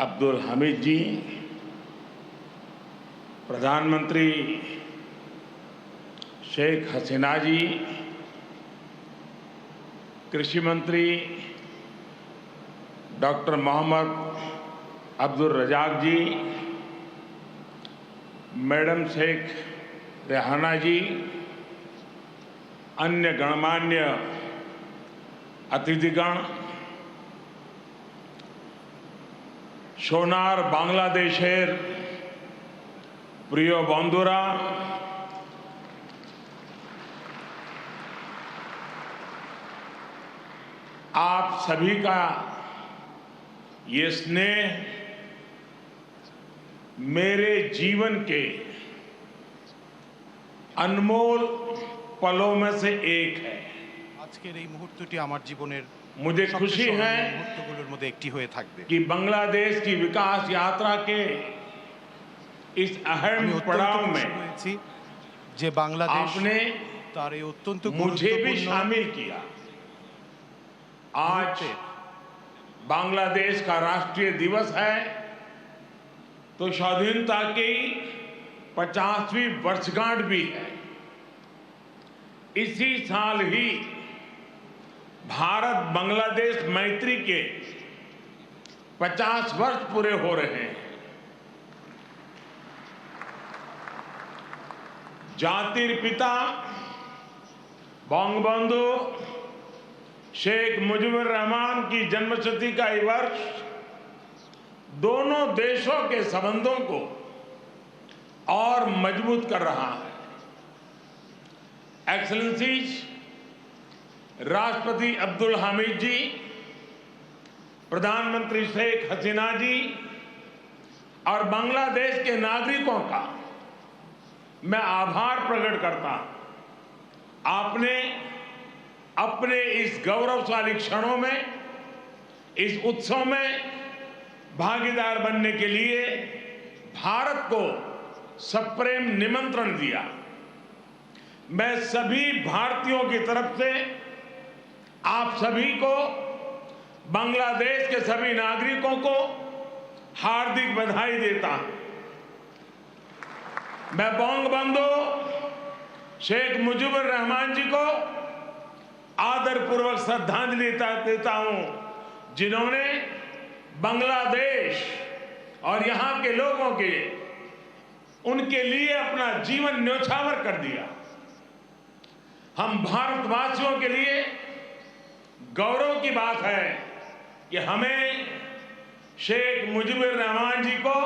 अब्दुल हमीद जी, प्रधानमंत्री शेख हसीना जी, कृषि मंत्री डॉक्टर मोहम्मद अब्दुल रजाक जी, मैडम शेख रेहाना जी, अन्य गणमान्य अतिथिगण, सोनार बांग्लादेशेर प्रिय बंधुरा, आप सभी का ये स्नेह मेरे जीवन के अनमोल पलों में से एक है। আজকের এই মুহূর্তটি আমার জীবনের मुझे खुशी है মুহূর্তগুলোর মধ্যে একটি হয়ে থাকবে। कि बांग्लादेश की विकास यात्रा के इस अहम पड़ाव में হয়েছি যে বাংলাদেশ आपने তার এই অত্যন্ত मुझे भी शामिल किया। आज बांग्लादेश का राष्ट्रीय दिवस है तो स्वाधीनता की 50वीं वर्षगांठ भी है। इसी साल ही भारत बांग्लादेश मैत्री के 50 वर्ष पूरे हो रहे हैं। जातिर पिता बंगबंधु शेख मुजीबुर रहमान की जन्मशती का ये वर्ष दोनों देशों के संबंधों को और मजबूत कर रहा है। एक्सेलेंसीज, राष्ट्रपति अब्दुल हमीद जी, प्रधानमंत्री शेख हसीना जी और बांग्लादेश के नागरिकों का मैं आभार प्रकट करता हूं। आपने अपने इस गौरवशाली क्षणों में, इस उत्सव में भागीदार बनने के लिए भारत को सप्रेम निमंत्रण दिया। मैं सभी भारतीयों की तरफ से आप सभी को, बांग्लादेश के सभी नागरिकों को हार्दिक बधाई देता हूं। मैं बंगबंधु शेख मुजीबुर रहमान जी को आदरपूर्वक श्रद्धांजलि देता हूं, जिन्होंने बांग्लादेश और यहां के लोगों के उनके लिए अपना जीवन न्यौछावर कर दिया। हम भारतवासियों के लिए गौरव की बात है कि हमें शेख मुजीबुर रहमान जी को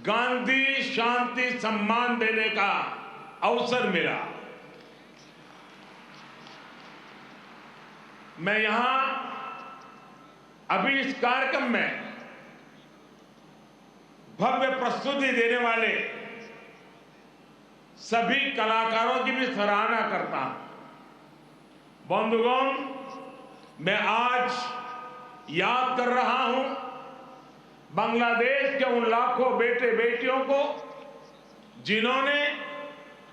गांधी शांति सम्मान देने का अवसर मिला। मैं यहां अभी इस कार्यक्रम में भव्य प्रस्तुति देने वाले सभी कलाकारों की भी सराहना करता हूं। बंधुगण, मैं आज याद कर रहा हूं बांग्लादेश के उन लाखों बेटे बेटियों को जिन्होंने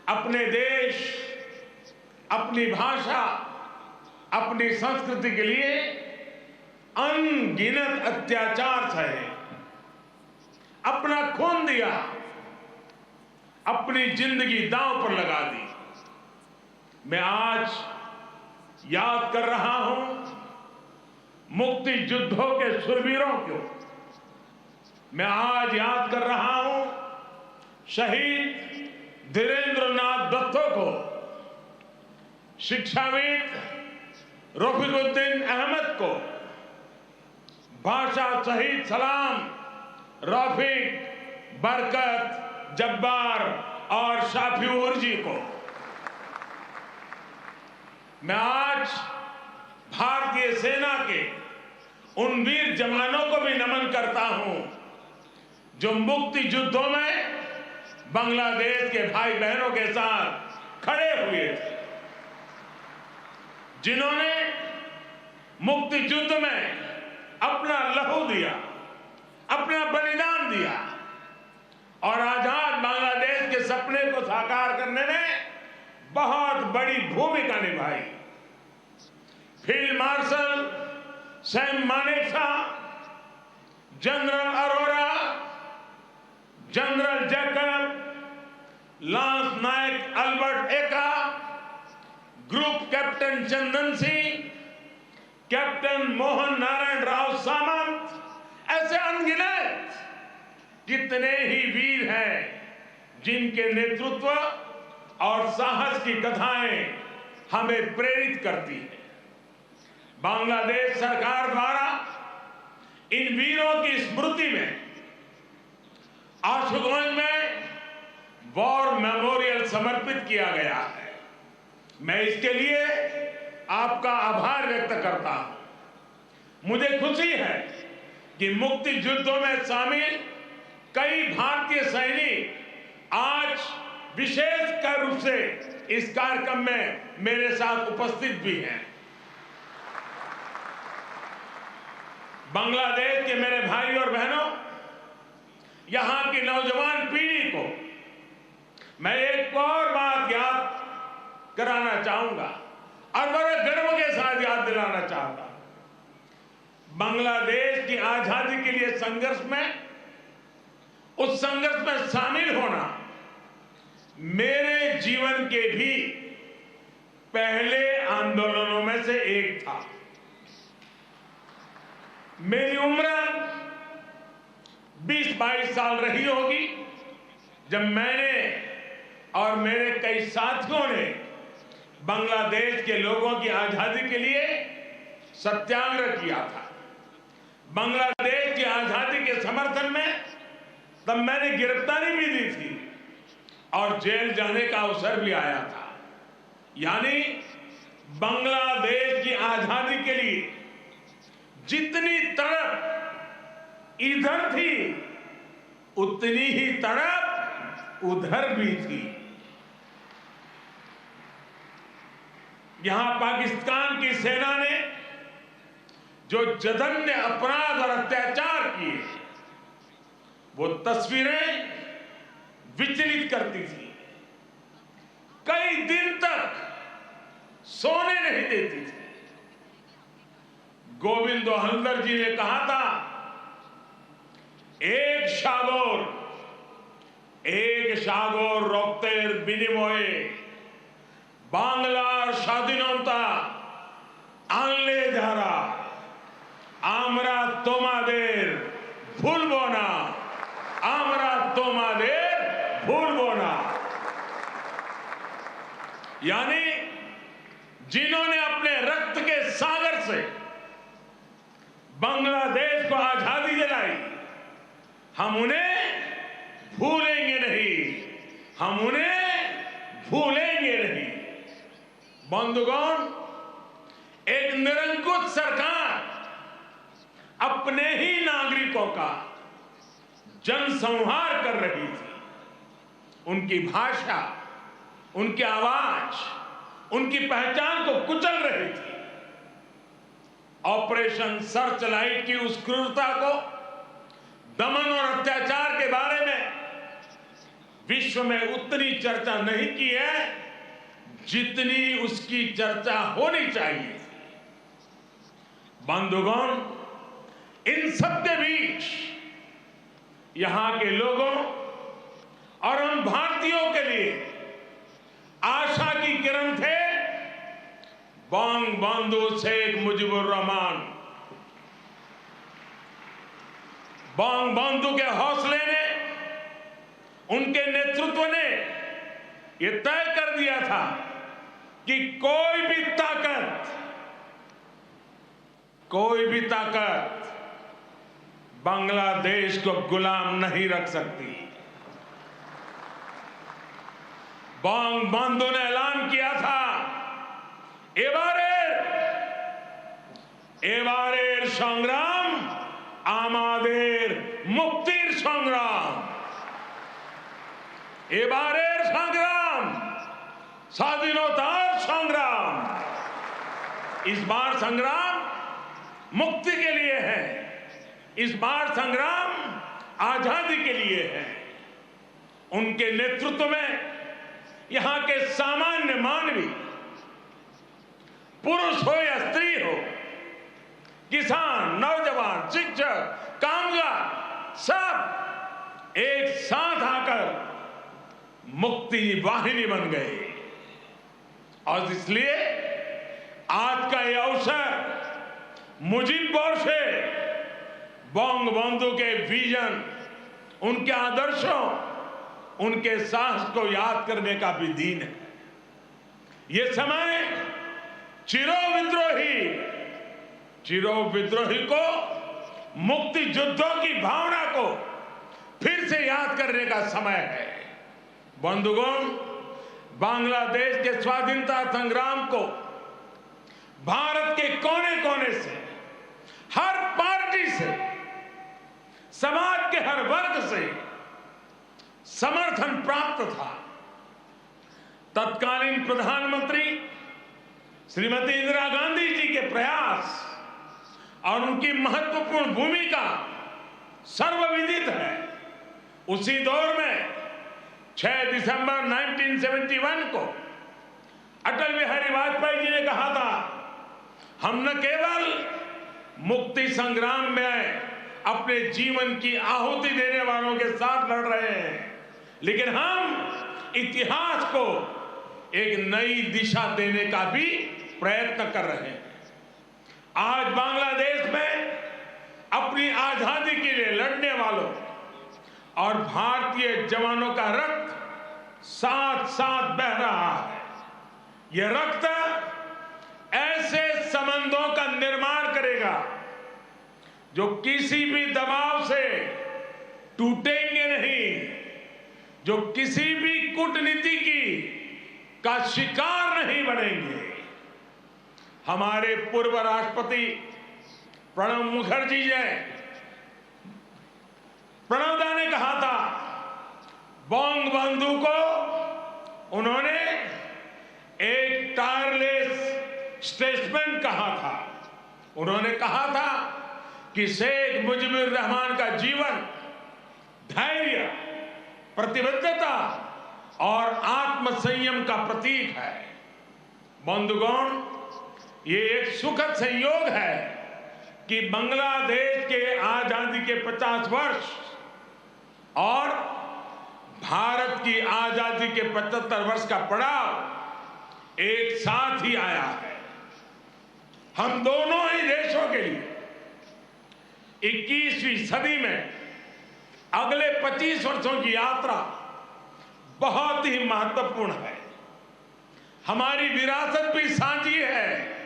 अपने देश, अपनी भाषा, अपनी संस्कृति के लिए अनगिनत अत्याचार सहे, अपना खून दिया, अपनी जिंदगी दांव पर लगा दी। मैं आज याद कर रहा हूं मुक्ति युद्धों के शूरवीरों को। मैं आज याद कर रहा हूं शहीद धीरेंद्रनाथ दत्तो को, शिक्षाविद रफीकुद्दीन अहमद को, भाषा शहीद सलाम, रफीक, बरकत, जब्बार और शाफिऊर जी को। मैं आज भारतीय सेना के उन वीर जवानों को भी नमन करता हूं जो मुक्ति युद्धों में बांग्लादेश के भाई बहनों के साथ खड़े हुए थे, जिन्होंने मुक्ति युद्ध में अपना लहू दिया, अपना बलिदान दिया और आजाद बांग्लादेश के सपने को साकार करने में बहुत बड़ी भूमिका निभाई। Field marshal Sam Manekshaw, general Arora, general Jacob, lance Naik Albert Ekka, group captain Chandan Singh, captain Mohan Narayan Rao Samant, ऐसे अनगिनत कितने ही वीर हैं जिनके नेतृत्व और साहस की कथाएं हमें प्रेरित करती हैं। बांग्लादेश सरकार द्वारा इन वीरों की स्मृति में आशुगंज में वॉर मेमोरियल समर्पित किया गया है। मैं इसके लिए आपका आभार व्यक्त करता हूं। मुझे खुशी है कि मुक्ति युद्धों में शामिल कई भारतीय सैनिक आज विशेष रूप से इस कार्यक्रम में मेरे साथ उपस्थित भी हैं। बांग्लादेश के मेरे भाई और बहनों, यहां की नौजवान पीढ़ी को मैं एक और बात याद कराना चाहूंगा और बड़े गर्व के साथ याद दिलाना चाहता हूं। बांग्लादेश की आजादी के लिए संघर्ष में, उस संघर्ष में शामिल होना मेरे जीवन के भी पहले आंदोलनों में से एक था। मेरी उम्र 20-22 साल रही होगी जब मैंने और मेरे कई साथियों ने बांग्लादेश के लोगों की आजादी के लिए सत्याग्रह किया था। बांग्लादेश की आजादी के समर्थन में तब मैंने गिरफ्तारी भी दी थी और जेल जाने का अवसर भी आया था। यानी बांग्लादेश की आजादी के लिए जितनी तड़प इधर थी उतनी ही तड़प उधर भी थी। यहां पाकिस्तान की सेना ने जो जघन्य अपराध और अत्याचार किए, वो तस्वीरें विचलित करती थी। कई दिन तक सोने नहीं देती थी। गोविंदो हल्दर जी ने कहा था, एक সাগর রক্তের বিনিময়ে বাংলার স্বাধীনতা আনলে যারা, আমরা তোমাদের ভুলবো না, আমরা তোমাদের ভুলবো না। यानी जिन्होंने अपने रक्त के सागर से बांग्लादेश को आजादी दिलाई, हम उन्हें भूलेंगे नहीं, हम उन्हें भूलेंगे नहीं। बंधुगण, एक निरंकुश सरकार अपने ही नागरिकों का जनसंहार कर रही थी। उनकी भाषा, उनकी आवाज, उनकी पहचान को कुचल रही थी। ऑपरेशन सर्चलाइट की उस क्रूरता को, दमन और अत्याचार के बारे में विश्व में उतनी चर्चा नहीं की है जितनी उसकी चर्चा होनी चाहिए। बंधुगण, इन सबके बीच यहां के लोगों और हम भारतीयों के लिए आशा की किरण थे बंगबंधु शेख मुजीबुर रहमान। बंगबंधु के हौसले ने, उनके नेतृत्व ने यह तय कर दिया था कि कोई भी ताकत बांग्लादेश को गुलाम नहीं रख सकती। बंगबंधु ने ऐलान किया था, এবারের সংগ্রাম আমাদের মুক্তির সংগ্রাম। এবারের সংগ্রাম স্বাধীনতার সংग्राम। इस बार संग्राम मुक्ति के लिए है, इस बार संग्राम आजादी के लिए है। उनके नेतृत्व में यहां के सामान्य मानवी, पुरुष हो या स्त्री हो, किसान, नौजवान, शिक्षक, कामगार, परिवार सब एक साथ आकर मुक्ति वाहिनी बन गए। और इसलिए आज का यह अवसर मुजीब बोरसे बंगबंधु के विजन, उनके आदर्शों, उनके साहस को याद करने का भी दिन है। ये समय चिरो विद्रोही को, मुक्ति युद्धों की भावना को फिर से याद करने का समय है। बंधुगण, बांग्लादेश के स्वाधीनता संग्राम को भारत के कोने कोने से, हर पार्टी से, समाज के हर वर्ग से समर्थन प्राप्त था। तत्कालीन प्रधानमंत्री श्रीमती इंदिरा गांधी जी के प्रयास और उनकी महत्वपूर्ण भूमिका सर्वविदित है। उसी दौर में 6 दिसंबर 1971 को अटल बिहारी वाजपेयी जी ने कहा था, हम न केवल मुक्ति संग्राम में अपने जीवन की आहुति देने वालों के साथ लड़ रहे हैं, लेकिन हम इतिहास को एक नई दिशा देने का भी प्रयत्न कर रहे हैं। आज बांग्लादेश में अपनी आजादी के लिए लड़ने वालों और भारतीय जवानों का रक्त साथ साथ बह रहा है। यह रक्त ऐसे संबंधों का निर्माण करेगा जो किसी भी दबाव से टूटेंगे नहीं, जो किसी भी कूटनीति का शिकार नहीं बनेंगे। हमारे पूर्व राष्ट्रपति प्रणब मुखर्जी जी, प्रणबदा ने कहा था, बंगबंधु को उन्होंने एक टायरलेस स्टेट्समैन कहा था। उन्होंने कहा था कि शेख मुजीबुर रहमान का जीवन धैर्य, प्रतिबद्धता और आत्मसंयम का प्रतीक है। बंधुगण, ये एक सुखद संयोग है कि बांग्लादेश के आजादी के 50 वर्ष और भारत की आजादी के 75 वर्ष का पड़ाव एक साथ ही आया है। हम दोनों ही देशों के लिए 21वीं सदी में अगले 25 वर्षों की यात्रा बहुत ही महत्वपूर्ण है। हमारी विरासत भी साझी है,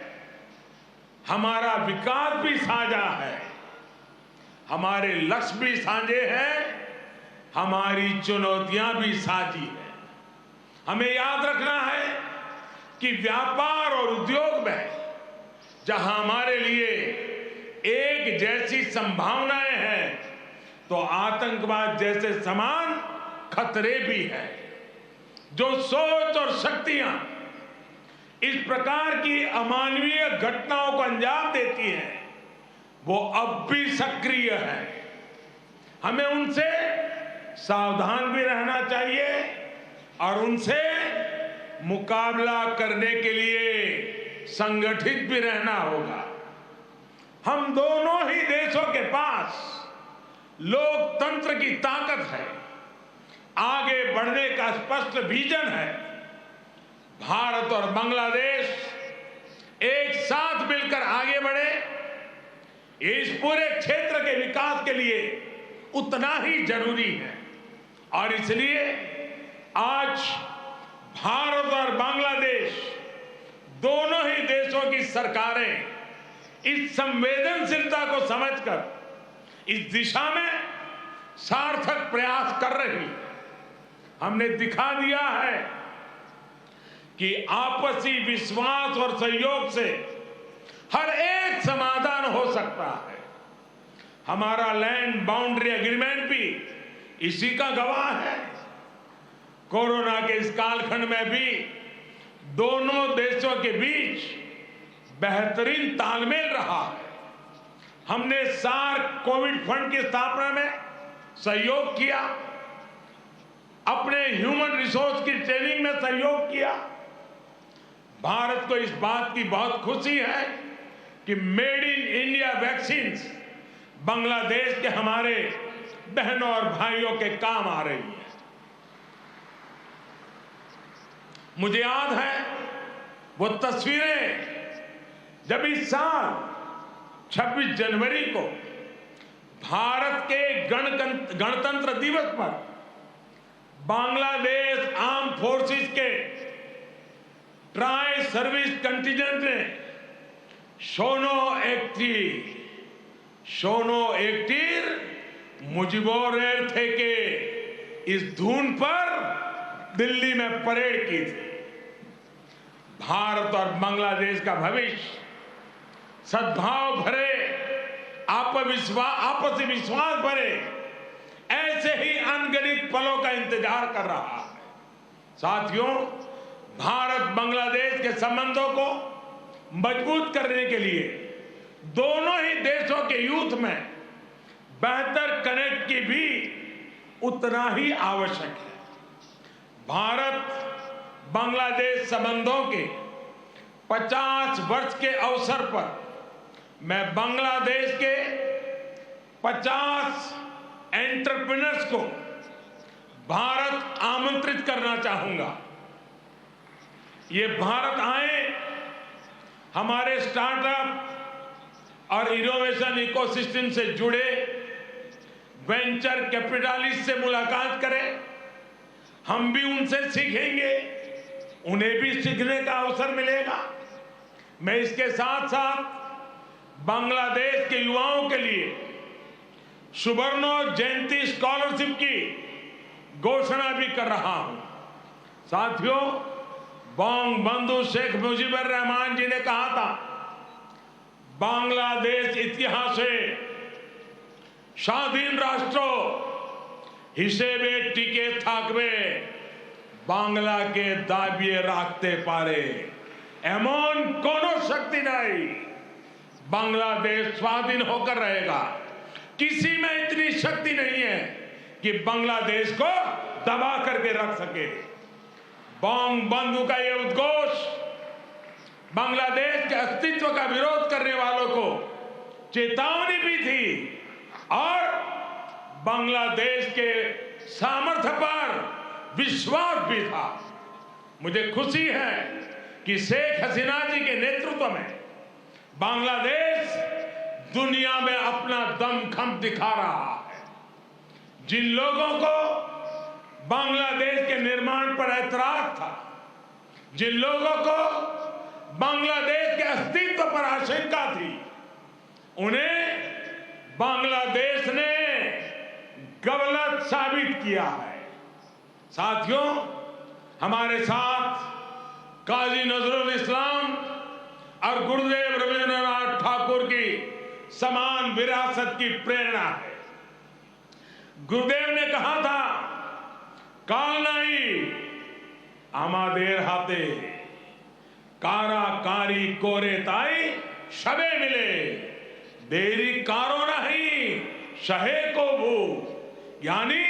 हमारा विकास भी साझा है, हमारे लक्ष्य भी साझे हैं, हमारी चुनौतियां भी साझी हैं। हमें याद रखना है कि व्यापार और उद्योग में जहां हमारे लिए एक जैसी संभावनाएं हैं, तो आतंकवाद जैसे समान खतरे भी हैं। जो सोच और शक्तियां इस प्रकार की अमानवीय घटनाओं को अंजाम देती हैं, वो अब भी सक्रिय है। हमें उनसे सावधान भी रहना चाहिए और उनसे मुकाबला करने के लिए संगठित भी रहना होगा। हम दोनों ही देशों के पास लोकतंत्र की ताकत है, आगे बढ़ने का स्पष्ट विजन है। भारत और बांग्लादेश एक साथ मिलकर आगे बढ़े, इस पूरे क्षेत्र के विकास के लिए उतना ही जरूरी है। और इसलिए आज भारत और बांग्लादेश दोनों ही देशों की सरकारें इस संवेदनशीलता को समझकर इस दिशा में सार्थक प्रयास कर रही है। हमने दिखा दिया है कि आपसी विश्वास और सहयोग से हर एक समाधान हो सकता है। हमारा लैंड बाउंड्री एग्रीमेंट भी इसी का गवाह है। कोरोना के इस कालखंड में भी दोनों देशों के बीच बेहतरीन तालमेल रहा है। हमने सार्क कोविड फंड की स्थापना में सहयोग किया, अपने ह्यूमन रिसोर्स की ट्रेनिंग में सहयोग किया। भारत को इस बात की बहुत खुशी है कि made in India vaccine Bangladesh के हमारे बहनों और भाइयों के काम आ रही है। मुझे याद है वो तस्वीरें जब इस साल 26 जनवरी को भारत के गणतंत्र दिवस पर बांग्लादेश आर्म फोर्सेस के ट्राई सर्विस कंटिजेंट ने शोनो एक्टिर मुजिबोर थे के इस धुन पर दिल्ली में परेड की थी। भारत और बांग्लादेश का भविष्य सद्भाव भरे, आपसी विश्वास भरे ऐसे ही अनगिनत पलों का इंतजार कर रहा है। साथियों, भारत बांग्लादेश के संबंधों को मजबूत करने के लिए दोनों ही देशों के यूथ में बेहतर कनेक्ट की भी उतना ही आवश्यक है। भारत बांग्लादेश संबंधों के 50 वर्ष के अवसर पर मैं बांग्लादेश के 50 एंटरप्रेन्योर्स को भारत आमंत्रित करना चाहूंगा। ये भारत आए, हमारे स्टार्टअप और इनोवेशन इकोसिस्टम से जुड़े वेंचर कैपिटलिस्ट से मुलाकात करें। हम भी उनसे सीखेंगे, उन्हें भी सीखने का अवसर मिलेगा। मैं इसके साथ साथ बांग्लादेश के युवाओं के लिए सुवर्णो जयंती स्कॉलरशिप की घोषणा भी कर रहा हूं। साथियों, बंगबंधु शेख मुजीबुर रहमान जी ने कहा था, बांग्लादेश इतिहासे স্বাধীন রাষ্ট্র হিসেবে টিকে থাকবে বাংলাকে দাবিয়ে রাখতে পারে এমন কোন শক্তি নাই। बांग्लादेश स्वाधीन होकर रहेगा। किसी में इतनी शक्ति नहीं है कि बांग्लादेश को दबा करके रख सके। बंगबंधु का यह उद्घोष बांग्लादेश के अस्तित्व का विरोध करने वालों को चेतावनी भी थी और बांग्लादेश के सामर्थ्य पर विश्वास भी था। मुझे खुशी है कि शेख हसीना जी के नेतृत्व में बांग्लादेश दुनिया में अपना दमखम दिखा रहा है। जिन लोगों को बांग्लादेश के निर्माण पर ऐतराज था, जिन लोगों को बांग्लादेश के अस्तित्व पर आशंका थी, उन्हें बांग्लादेश ने गलत साबित किया है। साथियों, हमारे साथ काजी नजरुल इस्लाम और गुरुदेव रविंद्रनाथ ठाकुर की समान विरासत की प्रेरणा है। गुरुदेव ने कहा था, काल नहीं आमादेर हाथे काराकारी कोरे ताई शबे मिले देरी कारो नहीं शहे को भू। यानी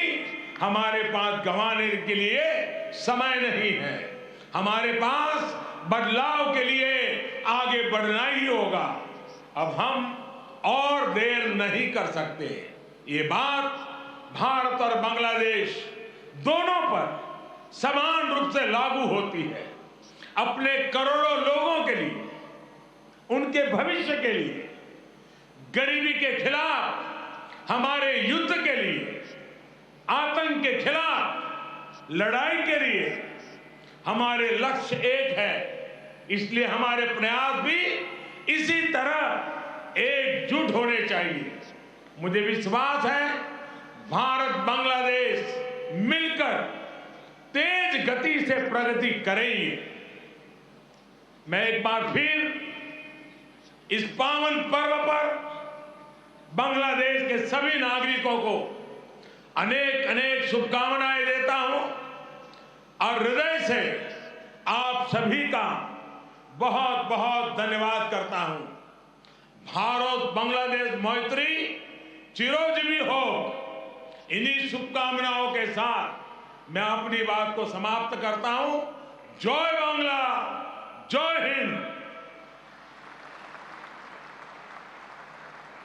हमारे पास गंवाने के लिए समय नहीं है, हमारे पास बदलाव के लिए आगे बढ़ना ही होगा। अब हम और देर नहीं कर सकते। ये बात भारत और बांग्लादेश दोनों पर समान रूप से लागू होती है। अपने करोड़ों लोगों के लिए, उनके भविष्य के लिए, गरीबी के खिलाफ हमारे युद्ध के लिए, आतंक के खिलाफ लड़ाई के लिए हमारे लक्ष्य एक है। इसलिए हमारे प्रयास भी इसी तरह एकजुट होने चाहिए। मुझे विश्वास है भारत बांग्लादेश मिलकर तेज गति से प्रगति करेंगे। मैं एक बार फिर इस पावन पर्व पर बांग्लादेश के सभी नागरिकों को अनेक अनेक शुभकामनाएं देता हूं और हृदय से आप सभी का बहुत बहुत धन्यवाद करता हूं। भारत बांग्लादेश मैत्री चिरोजीवी हो। इन्हीं शुभकामनाओं के साथ मैं अपनी बात को समाप्त करता हूं। जय बांग्ला, जय हिंद।